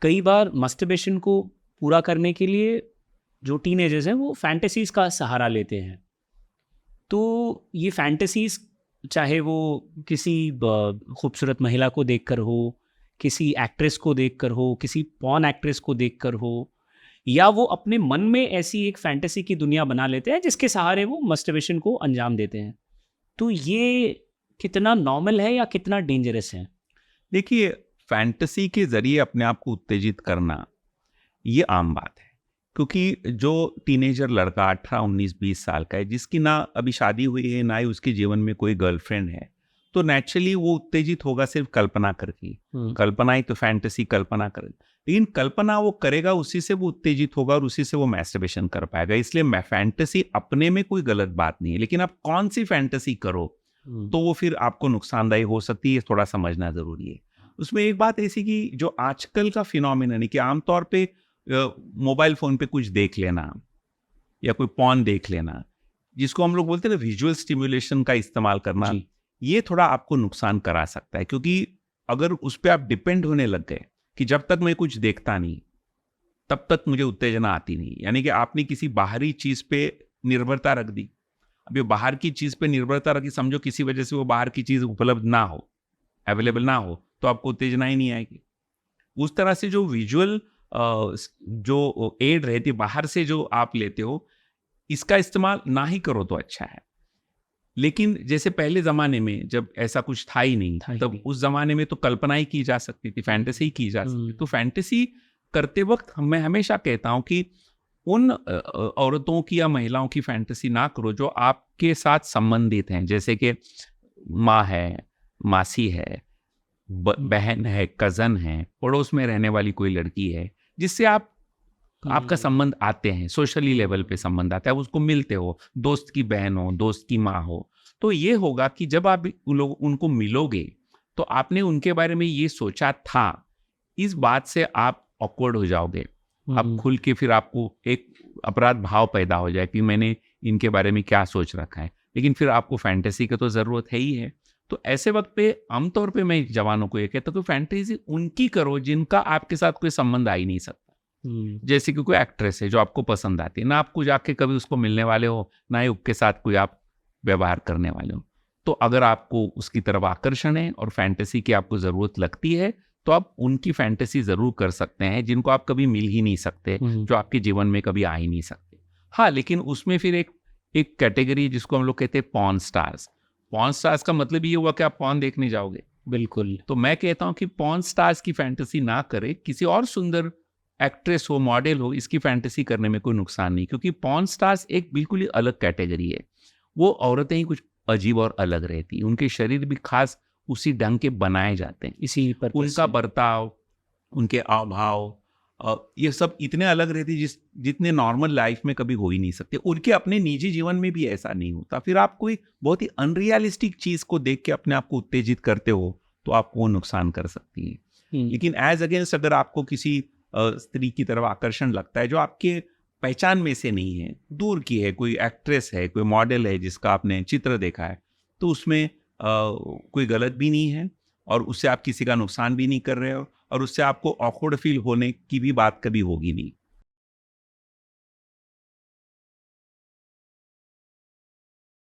कई बार मस्टरबेशन को पूरा करने के लिए जो टीनेजर्स हैं वो फैंटेसीज का सहारा लेते हैं। तो ये फैंटेसीज चाहे वो किसी खूबसूरत महिला को देखकर हो, किसी एक्ट्रेस को देखकर हो, किसी पॉर्न एक्ट्रेस को देखकर हो, या वो अपने मन में ऐसी एक फैंटेसी की दुनिया बना लेते हैं जिसके सहारे वो मस्टरबेशन को अंजाम देते हैं। तो ये कितना नॉर्मल है या कितना डेंजरस है? देखिए, फैंटेसी के जरिए अपने आप को उत्तेजित करना ये आम बात है, क्योंकि जो टीनेजर लड़का 18, 19, 20 साल का है, जिसकी ना अभी शादी हुई है, ना ही उसके जीवन में कोई गर्लफ्रेंड है, तो नेचुरली वो उत्तेजित होगा सिर्फ कल्पना करके। कल्पना ही तो फैंटेसी, कल्पना कर, लेकिन कल्पना वो करेगा, उसी से वो उत्तेजित होगा और उसी से वो मैस्टरबेशन कर पाएगा। इसलिए फैंटेसी अपने में कोई गलत बात नहीं है, लेकिन आप कौन सी फैंटेसी करो तो वो फिर आपको नुकसानदायी हो सकती है, थोड़ा समझना जरूरी है। उसमें एक बात ऐसी कि जो आजकल का फिनोमिना है कि आमतौर पे मोबाइल फोन पे कुछ देख लेना या कोई पॉर्न देख लेना, जिसको हम लोग बोलते हैं ना विजुअल स्टिमुलेशन का इस्तेमाल करना, ये थोड़ा आपको नुकसान करा सकता है। क्योंकि अगर उस पर आप डिपेंड होने लग गए कि जब तक मैं कुछ देखता नहीं तब तक मुझे उत्तेजना आती नहीं, यानी कि आपने किसी बाहरी चीज पे निर्भरता रख दी। अब ये बाहर की चीज पे निर्भरता रखी, समझो किसी वजह से वो बाहर की चीज उपलब्ध ना हो, अवेलेबल ना हो, तो आपको उत्तेजना ही नहीं आएगी। उस तरह से जो विजुअल जो एड रहती बाहर से जो आप लेते हो, इसका इस्तेमाल ना ही करो तो अच्छा है। लेकिन जैसे पहले जमाने में जब ऐसा कुछ था ही नहीं, तब उस जमाने में तो कल्पना ही की जा सकती थी, फैंटेसी ही की जा सकती। तो फैंटेसी करते वक्त मैं हमेशा कहता हूं कि उन औरतों की या महिलाओं की फैंटेसी ना करो जो आपके साथ संबंधित हैं, जैसे कि माँ है, मासी है, बहन है, कजन है, पड़ोस में रहने वाली कोई लड़की है जिससे आपका संबंध आते हैं, सोशली लेवल पे संबंध आता है, उसको मिलते हो, दोस्त की बहन हो, दोस्त की माँ हो। तो ये होगा कि जब आप उनको मिलोगे तो आपने उनके बारे में ये सोचा था, इस बात से आप ऑकवर्ड हो जाओगे। आप खुल के फिर आपको एक अपराध भाव पैदा हो जाए कि मैंने इनके बारे में क्या सोच रखा है, लेकिन फिर आपको फैंटेसी की तो जरूरत है ही है। तो ऐसे वक्त पे आमतौर पे मैं जवानों को ये कहता हूँ कि फैंटेसी उनकी करो जिनका आपके साथ कोई संबंध आ ही नहीं सकता। जैसे कि कोई एक्ट्रेस है जो आपको पसंद आती है, ना आपको जाके कभी उसको मिलने वाले हो, ना ही उसके साथ कोई आप व्यवहार करने वाले हो, तो अगर आपको उसकी तरफ आकर्षण है और फैंटेसी की आपको जरूरत लगती है तो आप उनकी फैंटेसी जरूर कर सकते हैं, जिनको आप कभी मिल ही नहीं सकते, जो आपके जीवन में कभी आ ही नहीं सकते। हाँ, लेकिन उसमें फिर एक कैटेगरी जिसको हम लोग कहते हैं पॉर्न स्टार्स। पॉर्न स्टार्स का मतलब ये हुआ कि आप पॉर्न देखने जाओगे। बिल्कुल। तो मैं कहता हूं कि पॉर्न स्टार्स की फैंटेसी ना करे, किसी और सुंदर एक्ट्रेस हो, मॉडल हो, इसकी फैंटेसी करने में कोई नुकसान नहीं, क्योंकि पॉर्न स्टार्स एक बिल्कुल ही अलग कैटेगरी है। वो औरतें ही कुछ अजीब और अलग रहती है, उनके शरीर भी खास उसी ढंग के बनाए जाते हैं, इसी पर उनका बर्ताव, उनके आवभाव, ये सब इतने अलग रहते हैं जितने नॉर्मल लाइफ में कभी हो ही नहीं सकते। उनके अपने निजी जीवन में भी ऐसा नहीं होता। फिर आप कोई बहुत ही अनरियलिस्टिक चीज को देख के अपने आप को उत्तेजित करते हो तो आपको वो नुकसान कर सकती है। लेकिन एज अगेंस्ट अगर आपको किसी स्त्री की तरफ आकर्षण लगता है जो आपके पहचान में से नहीं है, दूर की है, कोई एक्ट्रेस है, कोई मॉडल है जिसका आपने चित्र देखा है, तो उसमें कोई गलत भी नहीं है और उससे आप किसी का नुकसान भी नहीं कर रहे हो और उससे आपको ऑकवर्ड फील होने की भी बात कभी होगी नहीं।